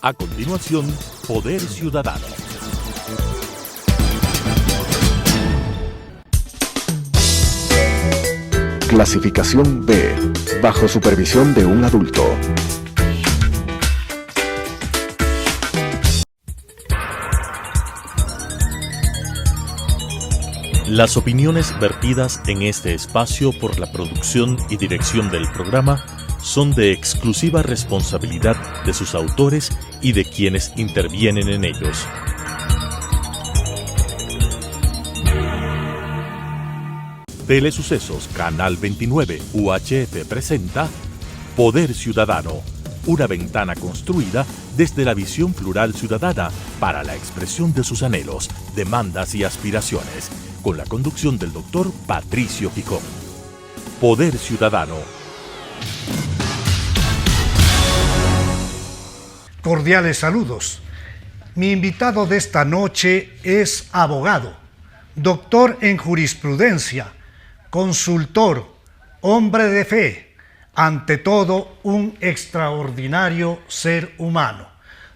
A continuación, Poder Ciudadano. Clasificación B, bajo supervisión de un adulto. Las opiniones vertidas en este espacio por la producción y dirección del programa son de exclusiva responsabilidad de sus autores y de quienes intervienen en ellos. Telesucesos Canal 29 UHF presenta Poder Ciudadano, una ventana construida desde la visión plural ciudadana para la expresión de sus anhelos, demandas y aspiraciones, con la conducción del doctor Patricio Picón. Poder Ciudadano. Cordiales saludos. Mi invitado de esta noche es abogado, doctor en jurisprudencia, consultor, hombre de fe, ante todo un extraordinario ser humano.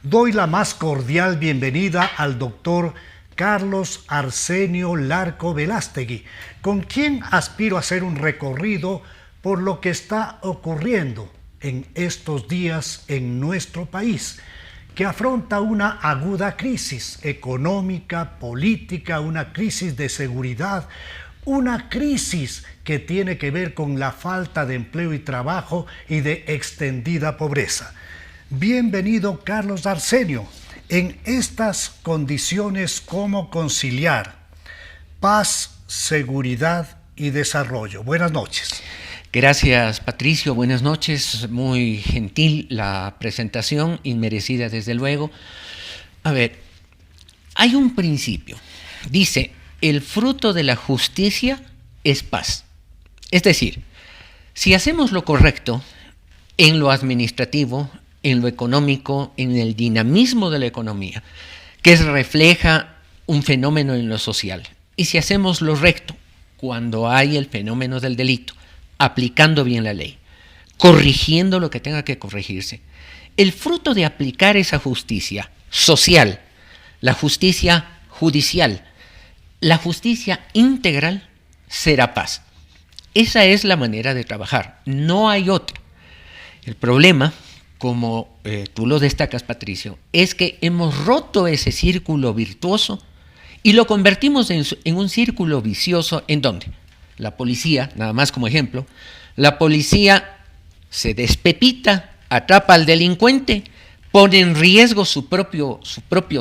Doy la más cordial bienvenida al doctor Carlos Arsenio Larco Velástegui, con quien aspiro a hacer un recorrido por lo que está ocurriendo en estos días en nuestro país, que afronta una aguda crisis económica, política, una crisis de seguridad, una crisis que tiene que ver con la falta de empleo y trabajo y de extendida pobreza. Bienvenido, Carlos Arsenio. En estas condiciones, ¿cómo conciliar paz, seguridad y desarrollo? Buenas noches. Gracias, Patricio. Buenas noches. Muy gentil la presentación, inmerecida desde luego. A ver, hay un principio. Dice, el fruto de la justicia es paz. Es decir, si hacemos lo correcto en lo administrativo, en lo económico, en el dinamismo de la economía, que refleja un fenómeno en lo social, y si hacemos lo recto cuando hay el fenómeno del delito, aplicando bien la ley, corrigiendo lo que tenga que corregirse, el fruto de aplicar esa justicia social, la justicia judicial, la justicia integral, será paz. Esa es la manera de trabajar, no hay otra. El problema, como tú lo destacas, Patricio, es que hemos roto ese círculo virtuoso y lo convertimos en un círculo vicioso. ¿En dónde? La policía, nada más como ejemplo, la policía se despepita, atrapa al delincuente, pone en riesgo su propio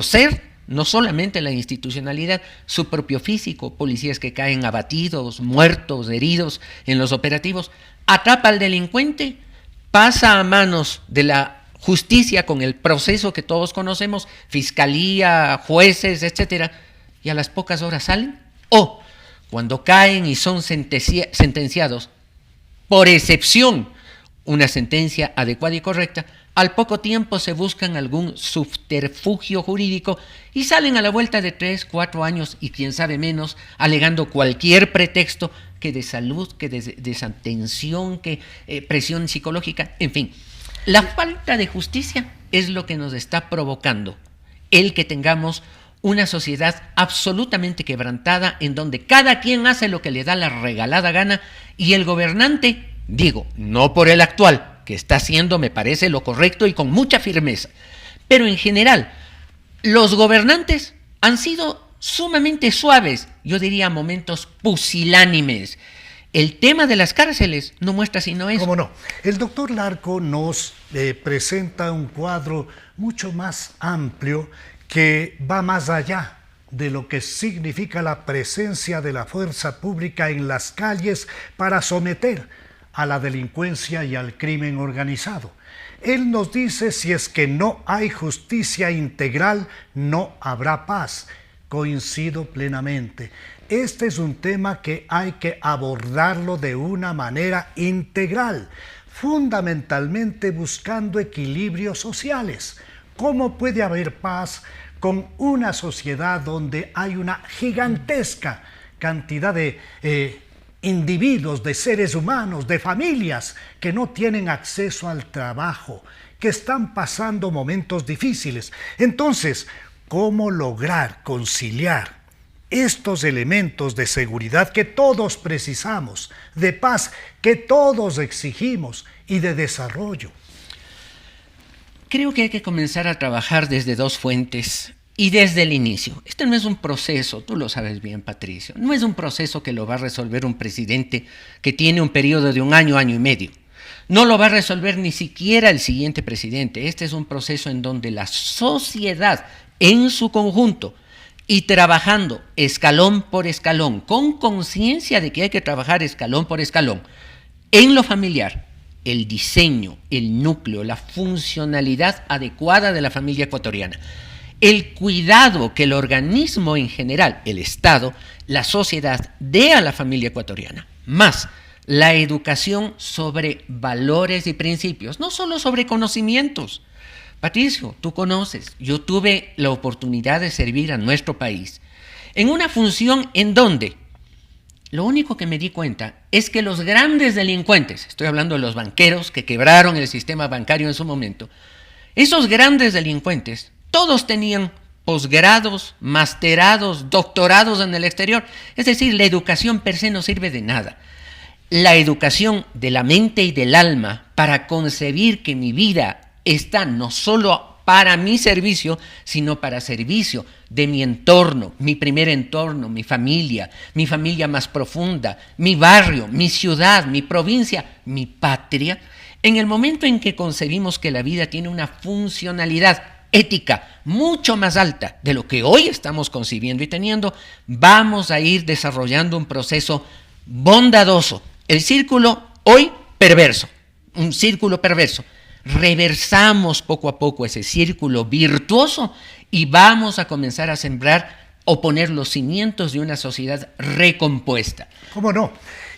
ser, no solamente la institucionalidad, su propio físico, policías que caen abatidos, muertos, heridos en los operativos, atrapa al delincuente, pasa a manos de la justicia con el proceso que todos conocemos, fiscalía, jueces, etcétera, y a las pocas horas salen, o cuando caen y son sentenciados, por excepción, una sentencia adecuada y correcta, al poco tiempo se buscan algún subterfugio jurídico y salen a la vuelta de 3, 4 años y quién sabe menos, alegando cualquier pretexto que de salud, que de desatención, que presión psicológica, en fin. La falta de justicia es lo que nos está provocando el que tengamos una sociedad absolutamente quebrantada en donde cada quien hace lo que le da la regalada gana y el gobernante, digo, no por el actual, que está haciendo, me parece, lo correcto y con mucha firmeza, pero en general, los gobernantes han sido sumamente suaves, yo diría momentos pusilánimes. El tema de las cárceles no muestra sino eso. ¿Cómo no? El doctor Larco nos presenta un cuadro mucho más amplio que va más allá de lo que significa la presencia de la fuerza pública en las calles para someter a la delincuencia y al crimen organizado. Él nos dice, si es que no hay justicia integral, no habrá paz. Coincido plenamente. Este es un tema que hay que abordarlo de una manera integral, fundamentalmente buscando equilibrios sociales. ¿Cómo puede haber paz con una sociedad donde hay una gigantesca cantidad de individuos, de seres humanos, de familias que no tienen acceso al trabajo, que están pasando momentos difíciles. Entonces, ¿cómo lograr conciliar estos elementos de seguridad que todos precisamos, de paz que todos exigimos y de desarrollo? Creo que hay que comenzar a trabajar desde dos fuentes y desde el inicio. Este no es un proceso, tú lo sabes bien, Patricio, no es un proceso que lo va a resolver un presidente que tiene un periodo de un año, año y medio. No lo va a resolver ni siquiera el siguiente presidente. Este es un proceso en donde la sociedad en su conjunto y trabajando escalón por escalón, con conciencia de que hay que trabajar escalón por escalón, en lo familiar, el diseño, el núcleo, la funcionalidad adecuada de la familia ecuatoriana, el cuidado que el organismo en general, el Estado, la sociedad, dé a la familia ecuatoriana, más la educación sobre valores y principios, no solo sobre conocimientos. Patricio, tú conoces, yo tuve la oportunidad de servir a nuestro país en una función en donde lo único que me di cuenta es que los grandes delincuentes, estoy hablando de los banqueros que quebraron el sistema bancario en su momento, esos grandes delincuentes, todos tenían posgrados, masterados, doctorados en el exterior. Es decir, la educación per se no sirve de nada. La educación de la mente y del alma para concebir que mi vida está no solo para mi servicio, sino para servicio de mi entorno, mi primer entorno, mi familia más profunda, mi barrio, mi ciudad, mi provincia, mi patria. En el momento en que concebimos que la vida tiene una funcionalidad ética mucho más alta de lo que hoy estamos concibiendo y teniendo, vamos a ir desarrollando un proceso bondadoso. El círculo hoy perverso, un círculo perverso. Reversamos poco a poco ese círculo virtuoso y vamos a comenzar a sembrar o poner los cimientos de una sociedad recompuesta. ¿Cómo no?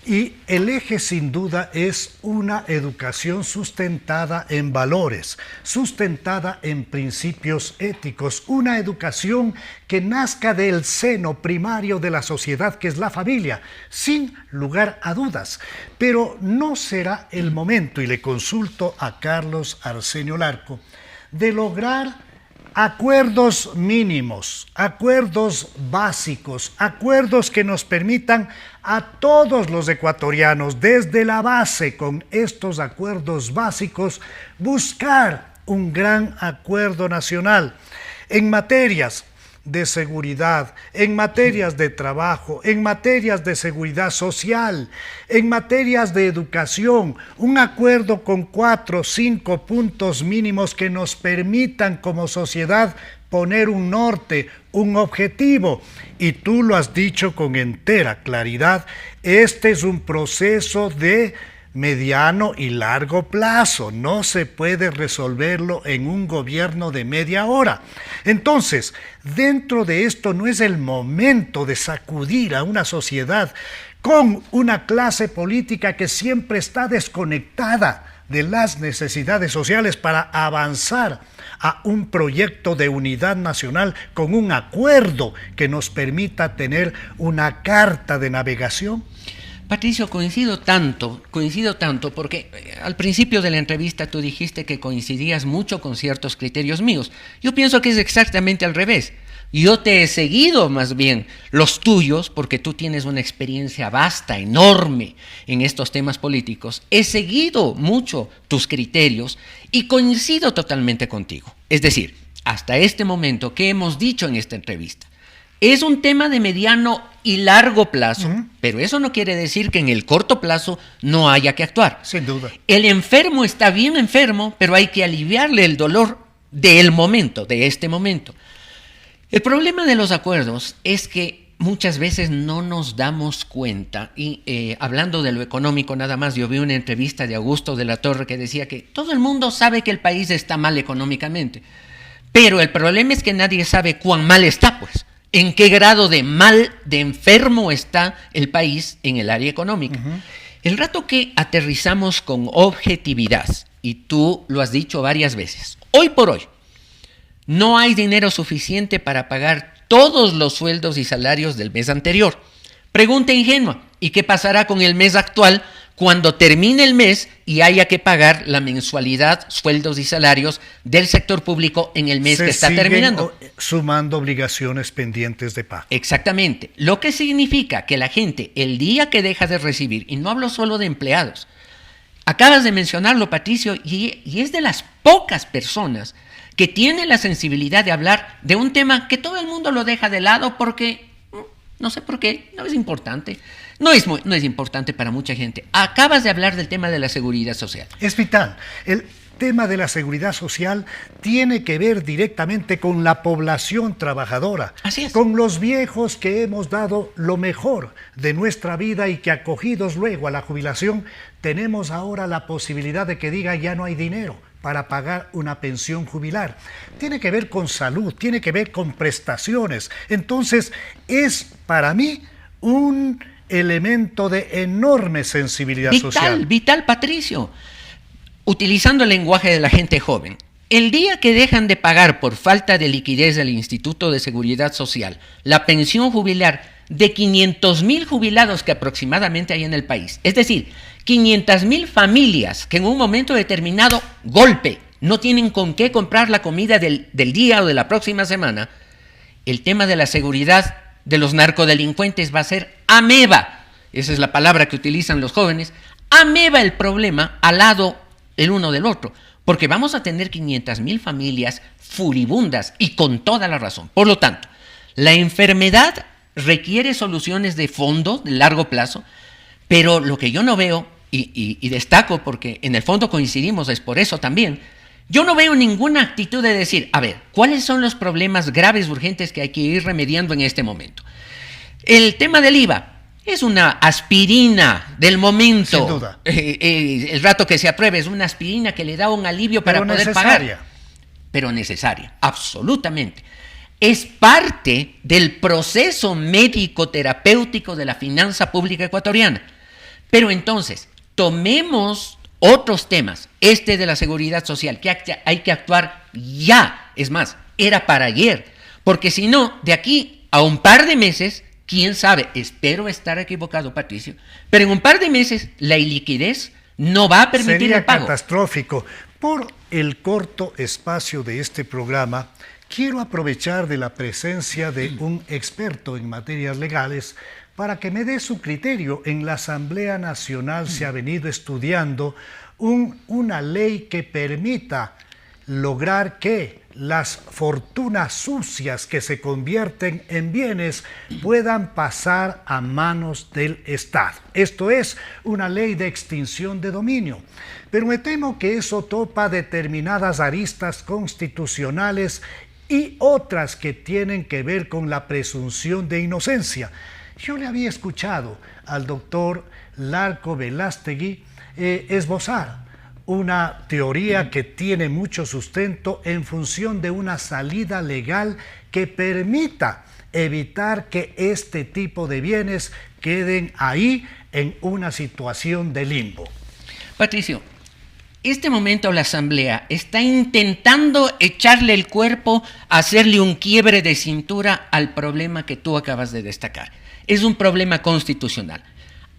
Y el eje sin duda es una educación sustentada en valores, sustentada en principios éticos, una educación que nazca del seno primario de la sociedad, que es la familia, sin lugar a dudas. Pero no será el momento, y le consulto a Carlos Arsenio Larco, de lograr acuerdos mínimos, acuerdos básicos, acuerdos que nos permitan a todos los ecuatorianos, desde la base, con estos acuerdos básicos, buscar un gran acuerdo nacional en materias de seguridad, en materias de trabajo, en materias de seguridad social, en materias de educación, un acuerdo con 4 o 5 puntos mínimos que nos permitan como sociedad poner un norte, un objetivo. Y tú lo has dicho con entera claridad, este es un proceso de mediano y largo plazo, no se puede resolverlo en un gobierno de media hora. Entonces, dentro de esto no es el momento de sacudir a una sociedad con una clase política que siempre está desconectada de las necesidades sociales para avanzar a un proyecto de unidad nacional con un acuerdo que nos permita tener una carta de navegación? Patricio, coincido tanto, porque al principio de la entrevista tú dijiste que coincidías mucho con ciertos criterios míos. Yo pienso que es exactamente al revés. Yo te he seguido más bien los tuyos, porque tú tienes una experiencia vasta, enorme en estos temas políticos. He seguido mucho tus criterios y coincido totalmente contigo. Es decir, hasta este momento, ¿qué hemos dicho en esta entrevista? Es un tema de mediano y largo plazo, pero eso no quiere decir que en el corto plazo no haya que actuar. Sin duda. El enfermo está bien enfermo, pero hay que aliviarle el dolor del momento, de este momento. El problema de los acuerdos es que muchas veces no nos damos cuenta, y hablando de lo económico nada más, yo vi una entrevista de Augusto de la Torre que decía que todo el mundo sabe que el país está mal económicamente, pero el problema es que nadie sabe cuán mal está, pues. ¿En qué grado de mal, de enfermo está el país en el área económica? El rato que aterrizamos con objetividad, y tú lo has dicho varias veces, hoy por hoy, no hay dinero suficiente para pagar todos los sueldos y salarios del mes anterior. Pregunta ingenua, ¿y qué pasará con el mes actual cuando termine el mes y haya que pagar la mensualidad, sueldos y salarios del sector público en el mes que está terminando. Sumando obligaciones pendientes de pago. Exactamente. Lo que significa que la gente, el día que deja de recibir, y no hablo solo de empleados, acabas de mencionarlo, Patricio, y es de las pocas personas que tiene la sensibilidad de hablar de un tema que todo el mundo lo deja de lado porque, no sé por qué, no es importante. No es importante para mucha gente. Acabas de hablar del tema de la seguridad social. Es vital. El tema de la seguridad social tiene que ver directamente con la población trabajadora. Así es. Con los viejos que hemos dado lo mejor de nuestra vida y que acogidos luego a la jubilación, tenemos ahora la posibilidad de que diga ya no hay dinero para pagar una pensión jubilar. Tiene que ver con salud, tiene que ver con prestaciones. Entonces, es para mí un elemento de enorme sensibilidad social. Vital, Patricio. Utilizando el lenguaje de la gente joven, el día que dejan de pagar por falta de liquidez del Instituto de Seguridad Social la pensión jubilar de 500,000 jubilados que aproximadamente hay en el país, es decir, 500,000 familias que en un momento determinado, golpe, no tienen con qué comprar la comida del día o de la próxima semana, el tema de la seguridad de los narcodelincuentes va a ser ameba. Esa es la palabra que utilizan los jóvenes. Ameba el problema al lado el uno del otro, porque vamos a tener 500,000 familias furibundas y con toda la razón. Por lo tanto, la enfermedad requiere soluciones de fondo, de largo plazo, pero lo que yo no veo, y destaco porque en el fondo coincidimos, es por eso también, yo no veo ninguna actitud de decir, a ver, ¿cuáles son los problemas graves, urgentes que hay que ir remediando en este momento? El tema del IVA es una aspirina del momento. Sin duda. El rato que se apruebe es una aspirina que le da un alivio para poder pagar. Pero necesaria, absolutamente. Es parte del proceso médico-terapéutico de la finanza pública ecuatoriana. Pero entonces, tomemos otros temas, este de la seguridad social, que hay que actuar ya. Es más, era para ayer, porque si no, de aquí a un par de meses, quién sabe, espero estar equivocado, Patricio, pero en un par de meses la iliquidez no va a permitir el pago. Sería catastrófico. Por el corto espacio de este programa, quiero aprovechar de la presencia de un experto en materias legales para que me dé su criterio. En la Asamblea Nacional se ha venido estudiando una ley que permita lograr que las fortunas sucias que se convierten en bienes puedan pasar a manos del Estado. Esto es una ley de extinción de dominio. Pero me temo que eso topa determinadas aristas constitucionales y otras que tienen que ver con la presunción de inocencia. Yo le había escuchado al doctor Larco Velástegui esbozar una teoría que tiene mucho sustento en función de una salida legal que permita evitar que este tipo de bienes queden ahí en una situación de limbo. Patricio, este momento la Asamblea está intentando echarle el cuerpo, hacerle un quiebre de cintura al problema que tú acabas de destacar. Es un problema constitucional.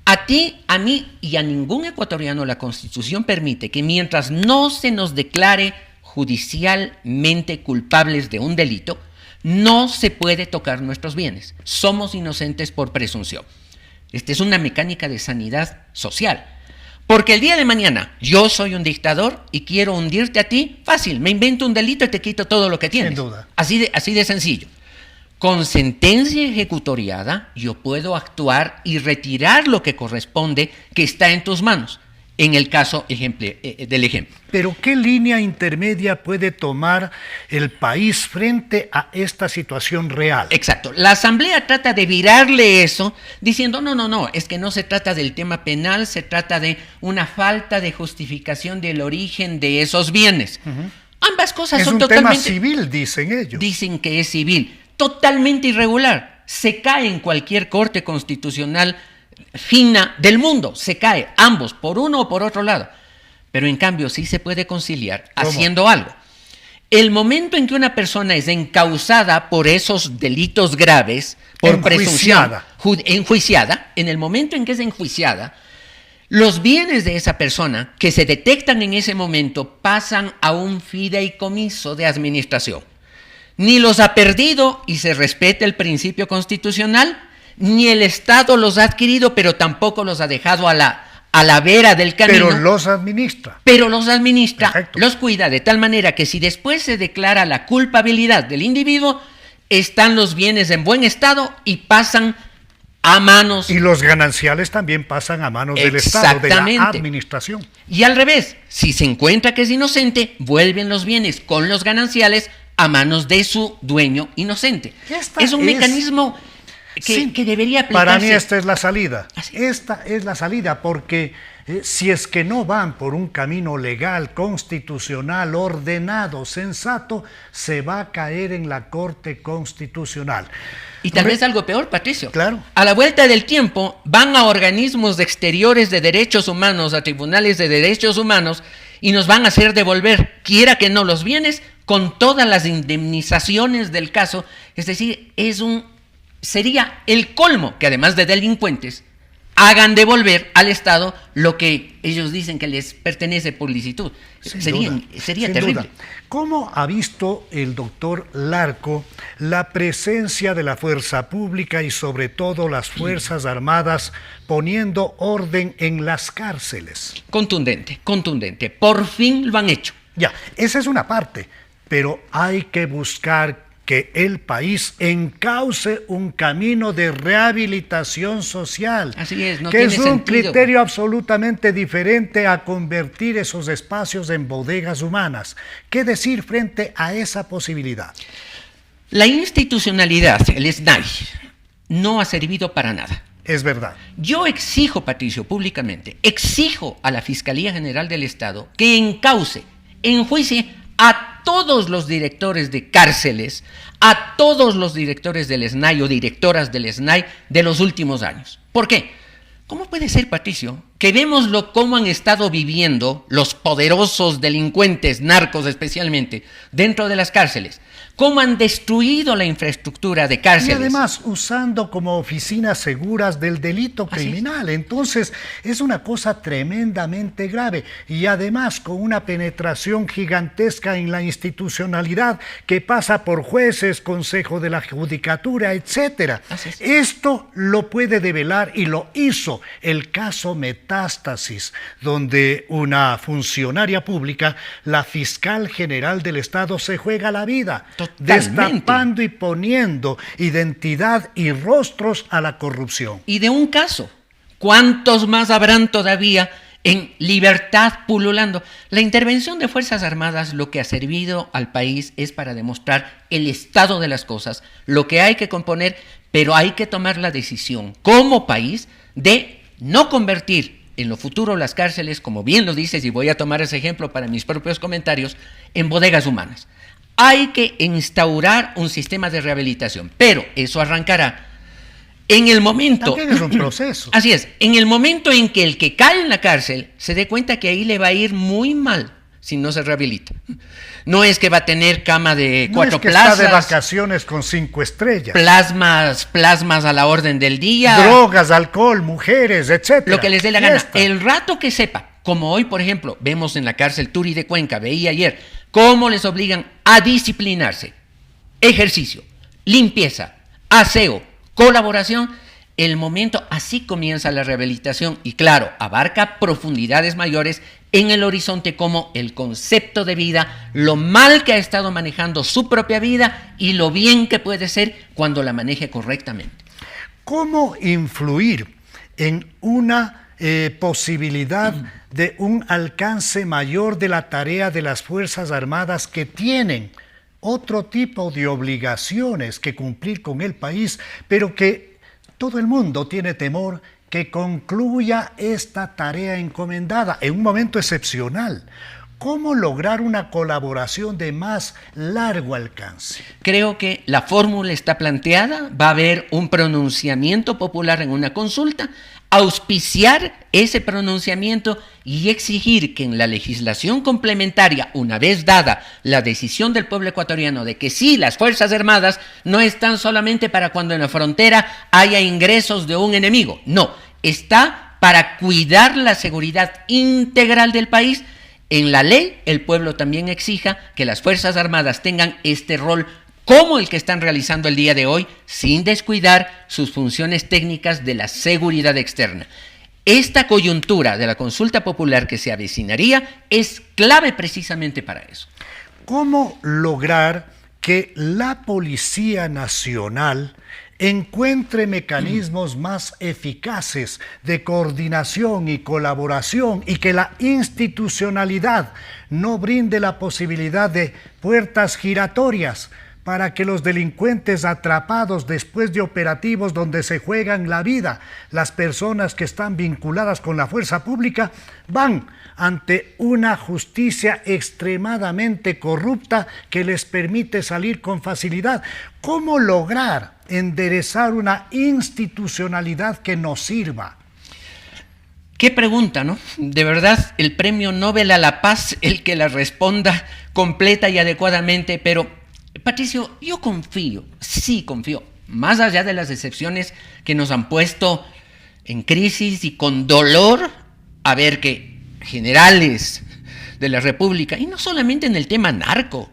A ti, a mí y a ningún ecuatoriano la Constitución permite que mientras no se nos declare judicialmente culpables de un delito, no se puede tocar nuestros bienes. Somos inocentes por presunción. Esta es una mecánica de sanidad social. Porque el día de mañana yo soy un dictador y quiero hundirte a ti, fácil, me invento un delito y te quito todo lo que tienes. Sin duda. Así de sencillo. Con sentencia ejecutoriada yo puedo actuar y retirar lo que corresponde que está en tus manos, en el caso del ejemplo. Pero ¿qué línea intermedia puede tomar el país frente a esta situación real? Exacto. La Asamblea trata de virarle eso diciendo, no, es que no se trata del tema penal, se trata de una falta de justificación del origen de esos bienes. Ambas cosas son totalmente... Es un tema civil, dicen ellos. Dicen que es civil. Totalmente irregular. Se cae en cualquier corte constitucional fina del mundo. Se cae, ambos, por uno o por otro lado. Pero en cambio sí se puede conciliar haciendo algo. El momento en que una persona es encausada por esos delitos graves, por presunción, enjuiciada, en el momento en que es enjuiciada, Los bienes de esa persona que se detectan en ese momento pasan a un fideicomiso de administración. Ni los ha perdido y se respeta el principio constitucional, ni el Estado los ha adquirido, pero tampoco los ha dejado a la vera del camino. Pero los administra. Pero los administra, Perfecto. los cuida de tal manera que si después se declara la culpabilidad del individuo, están los bienes en buen estado y pasan a manos. Y los gananciales también pasan a manos del Estado, de la Exactamente. administración. Y al revés, si se encuentra que es inocente, vuelven los bienes con los gananciales a manos de su dueño inocente. Esta Es un es- mecanismo Sí, que debería aplicarse. Para mí esta es la salida. Así. Esta es la salida porque si es que no van por un camino legal, constitucional, ordenado, sensato, se va a caer en la Corte Constitucional. Y tal vez algo peor, Patricio. Claro. A la vuelta del tiempo van a organismos exteriores de derechos humanos, a tribunales de derechos humanos, y nos van a hacer devolver, quiera que no, los bienes con todas las indemnizaciones del caso. Es decir, sería el colmo que además de delincuentes hagan devolver al Estado lo que ellos dicen que les pertenece por licitud. Sería Sin terrible. duda. ¿Cómo ha visto el doctor Larco la presencia de la fuerza pública y sobre todo las Fuerzas Armadas poniendo orden en las cárceles? Contundente. Por fin lo han hecho. Ya, esa es una parte, pero hay que buscar que el país encauce un camino de rehabilitación social. Así es, no que tiene es un sentido. criterio absolutamente diferente a convertir esos espacios en bodegas humanas. ¿Qué decir frente a esa posibilidad? La institucionalidad, el SNAI, no ha servido para nada. Es verdad. Yo exijo, Patricio, públicamente, exijo a la Fiscalía General del Estado que encauce, enjuicie a todos los directores de cárceles, a todos los directores del SNAI o directoras del SNAI de los últimos años. ¿Por qué? ¿Cómo puede ser, Patricio, que vemos cómo han estado viviendo los poderosos delincuentes, narcos especialmente, dentro de las cárceles? ¿Cómo han destruido la infraestructura de Y cárceles? además usando como oficinas seguras del delito Así es. criminal. Entonces es una cosa tremendamente grave y además con una penetración gigantesca en la institucionalidad que pasa por jueces, Consejo de la Judicatura, etcétera. Así es. Esto lo puede develar y lo hizo el caso Metástasis, donde una funcionaria pública, la fiscal general del Estado, se juega la vida. Totalmente. Destapando y poniendo identidad y rostros a la corrupción. Y de un caso, ¿cuántos más habrán todavía en libertad pululando? La intervención de Fuerzas Armadas lo que ha servido al país es para demostrar el estado de las cosas, lo que hay que componer, pero hay que tomar la decisión como país de no convertir en lo futuro las cárceles, como bien lo dices, y voy a tomar ese ejemplo para mis propios comentarios, en bodegas humanas. Hay que instaurar un sistema de rehabilitación, pero eso arrancará en el momento... También es un proceso. Así es, en el momento en que el que cae en la cárcel se dé cuenta que ahí le va a ir muy mal si no se rehabilita. No es que va a tener cama de No 4 es que plazas, está de vacaciones con 5 estrellas. plasmas a la orden del día, Drogas, alcohol, mujeres, etcétera. lo que les dé la gana. Fiesta. El rato que sepa, como hoy, por ejemplo, vemos en la cárcel Turi de Cuenca, veía ayer, cómo les obligan a disciplinarse. Ejercicio, limpieza, aseo, colaboración. El momento, así comienza la rehabilitación y claro, abarca profundidades mayores en el horizonte como el concepto de vida, lo mal que ha estado manejando su propia vida y lo bien que puede ser cuando la maneje correctamente. ¿Cómo influir en una posibilidad de un alcance mayor de la tarea de las Fuerzas Armadas que tienen otro tipo de obligaciones que cumplir con el país, pero que todo el mundo tiene temor que concluya esta tarea encomendada en un momento excepcional? ¿Cómo lograr una colaboración de más largo alcance? Creo que la fórmula está planteada, va a haber un pronunciamiento popular en una consulta, auspiciar ese pronunciamiento y exigir que en la legislación complementaria, una vez dada la decisión del pueblo ecuatoriano de que sí, las Fuerzas Armadas no están solamente para cuando en la frontera haya ingresos de un enemigo, no, está para cuidar la seguridad integral del país, en la ley el pueblo también exija que las Fuerzas Armadas tengan este rol como el que están realizando el día de hoy, sin descuidar sus funciones técnicas de la seguridad externa. Esta coyuntura de la consulta popular que se avecinaría es clave precisamente para eso. ¿Cómo lograr que la Policía Nacional encuentre mecanismos más eficaces de coordinación y colaboración y que la institucionalidad no brinde la posibilidad de puertas giratorias para que los delincuentes atrapados después de operativos donde se juegan la vida, las personas que están vinculadas con la fuerza pública, van ante una justicia extremadamente corrupta que les permite salir con facilidad? ¿Cómo lograr enderezar una institucionalidad que nos sirva? Qué pregunta, ¿no? De verdad, el Premio Nobel a la Paz, el que la responda completa y adecuadamente, pero Patricio, yo confío, sí confío, más allá de las excepciones que nos han puesto en crisis y con dolor, a ver que generales de la República, y no solamente en el tema narco,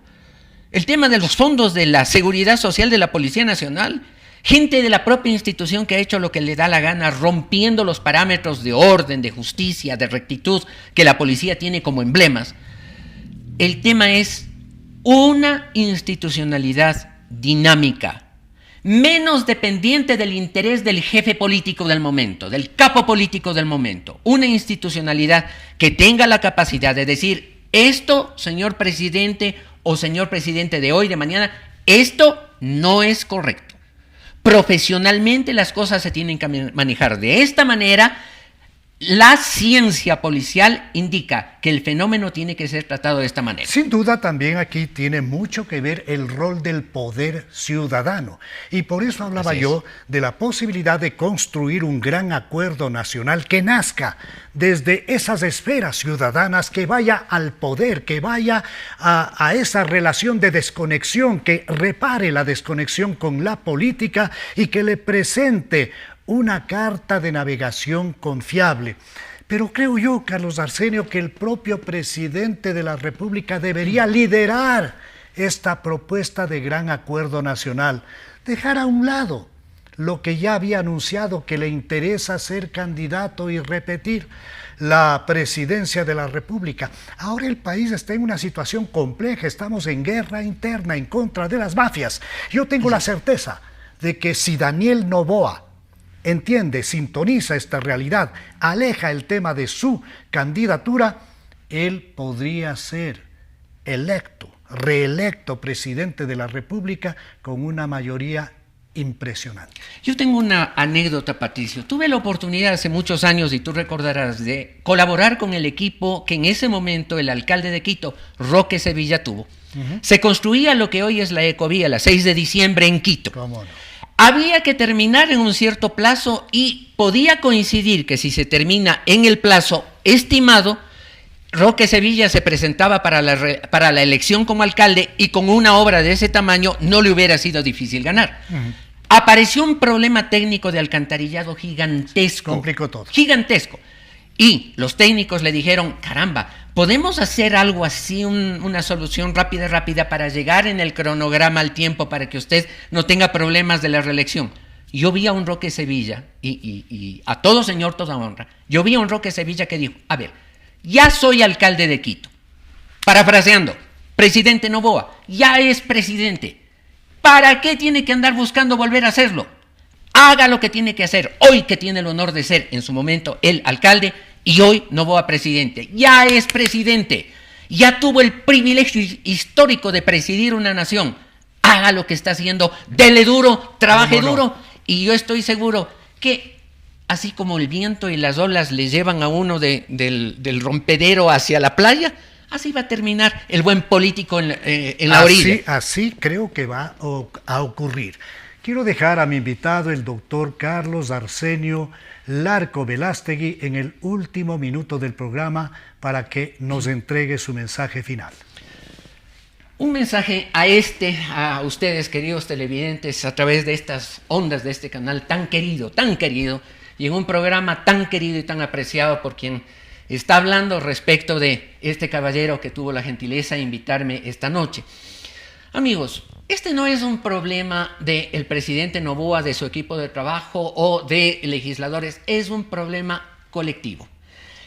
el tema de los fondos de la seguridad social de la Policía Nacional, gente de la propia institución que ha hecho lo que le da la gana, rompiendo los parámetros de orden, de justicia, de rectitud que la policía tiene como emblemas. El tema es una institucionalidad dinámica, menos dependiente del interés del jefe político del momento, del capo político del momento. Una institucionalidad que tenga la capacidad de decir, esto, señor presidente o señor presidente de hoy, de mañana, esto no es correcto. Profesionalmente las cosas se tienen que manejar de esta manera. La ciencia policial indica que el fenómeno tiene que ser tratado de esta manera. Sin duda también aquí tiene mucho que ver el rol del poder ciudadano. Y por eso hablaba yo de la posibilidad de construir un gran acuerdo nacional que nazca desde esas esferas ciudadanas, que vaya al poder, que vaya a esa relación de desconexión, que repare la desconexión con la política y que le presente una carta de navegación confiable. Pero creo yo, Carlos Arsenio, que el propio presidente de la República debería liderar esta propuesta de gran acuerdo nacional, dejar a un lado lo que ya había anunciado, que le interesa ser candidato y repetir la presidencia de la República. Ahora el país está en una situación compleja, estamos en guerra interna en contra de las mafias. Yo tengo la certeza de que si Daniel Noboa entiende, sintoniza esta realidad, aleja el tema de su candidatura, él podría ser reelecto presidente de la República con una mayoría impresionante. Yo tengo una anécdota, Patricio. Tuve la oportunidad hace muchos años, y tú recordarás, de colaborar con el equipo que en ese momento el alcalde de Quito, Roque Sevilla, tuvo. Se construía lo que hoy es la Ecovía, la 6 de diciembre en Quito. ¿Cómo no? Había que terminar en un cierto plazo y podía coincidir que si se termina en el plazo estimado, Roque Sevilla se presentaba para la elección como alcalde, y con una obra de ese tamaño no le hubiera sido difícil ganar. Apareció un problema técnico de alcantarillado gigantesco. Complicó todo. Gigantesco. Y los técnicos le dijeron, caramba, ¿podemos hacer algo así, una solución rápida para llegar en el cronograma al tiempo para que usted no tenga problemas de la reelección? Yo vi a un Roque Sevilla, y a todo señor, toda honra, yo vi a un Roque Sevilla que dijo, a ver, ya soy alcalde de Quito. Parafraseando, presidente Noboa, ya es presidente. ¿Para qué tiene que andar buscando volver a hacerlo? Haga lo que tiene que hacer, hoy que tiene el honor de ser en su momento el alcalde y hoy Noboa presidente. Ya es presidente, ya tuvo el privilegio histórico de presidir una nación. Haga lo que está haciendo, dele duro, trabaje duro, y yo estoy seguro que así como el viento y las olas le llevan a uno del rompedero hacia la playa, así va a terminar el buen político en la orilla. Así creo que va a ocurrir. Quiero dejar a mi invitado, el doctor Carlos Arsenio Larco Velástegui, en el último minuto del programa para que nos entregue su mensaje final. Un mensaje a ustedes, queridos televidentes, a través de estas ondas de este canal tan querido, y en un programa tan querido y tan apreciado por quien está hablando respecto de este caballero que tuvo la gentileza de invitarme esta noche. Amigos, este no es un problema del presidente Noboa, de su equipo de trabajo o de legisladores, es un problema colectivo.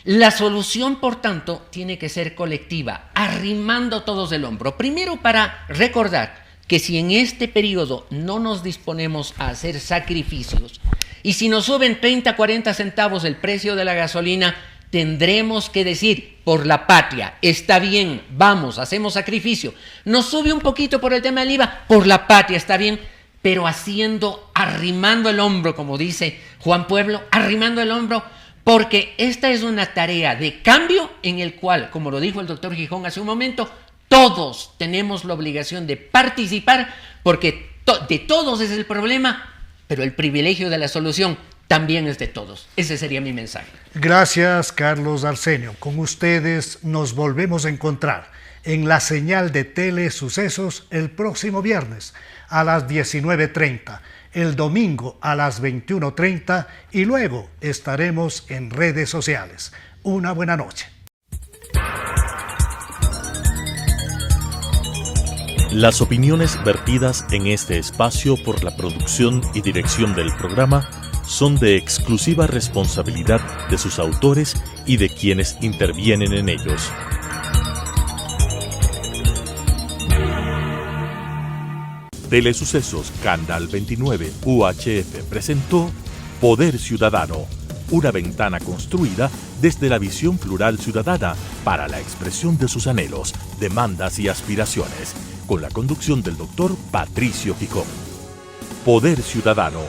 La solución, por tanto, tiene que ser colectiva, arrimando todos el hombro. Primero, para recordar que si en este periodo no nos disponemos a hacer sacrificios y si nos suben 30, 40 centavos el precio de la gasolina, tendremos que decir, por la patria, está bien, vamos, hacemos sacrificio. Nos sube un poquito por el tema del IVA, por la patria, está bien, pero arrimando el hombro, como dice Juan Pueblo, arrimando el hombro, porque esta es una tarea de cambio en el cual, como lo dijo el doctor Gijón hace un momento, todos tenemos la obligación de participar, porque de todos es el problema, pero el privilegio de la solución también es de todos. Ese sería mi mensaje. Gracias, Carlos Arsenio. Con ustedes nos volvemos a encontrar en la señal de Telesucesos el próximo viernes a las 19:30, el domingo a las 21:30 y luego estaremos en redes sociales. Una buena noche. Las opiniones vertidas en este espacio por la producción y dirección del programa son de exclusiva responsabilidad de sus autores y de quienes intervienen en ellos. Telesucesos Canal 29 UHF presentó Poder Ciudadano, una ventana construida desde la visión plural ciudadana para la expresión de sus anhelos, demandas y aspiraciones, con la conducción del doctor Patricio Gijón. Poder Ciudadano.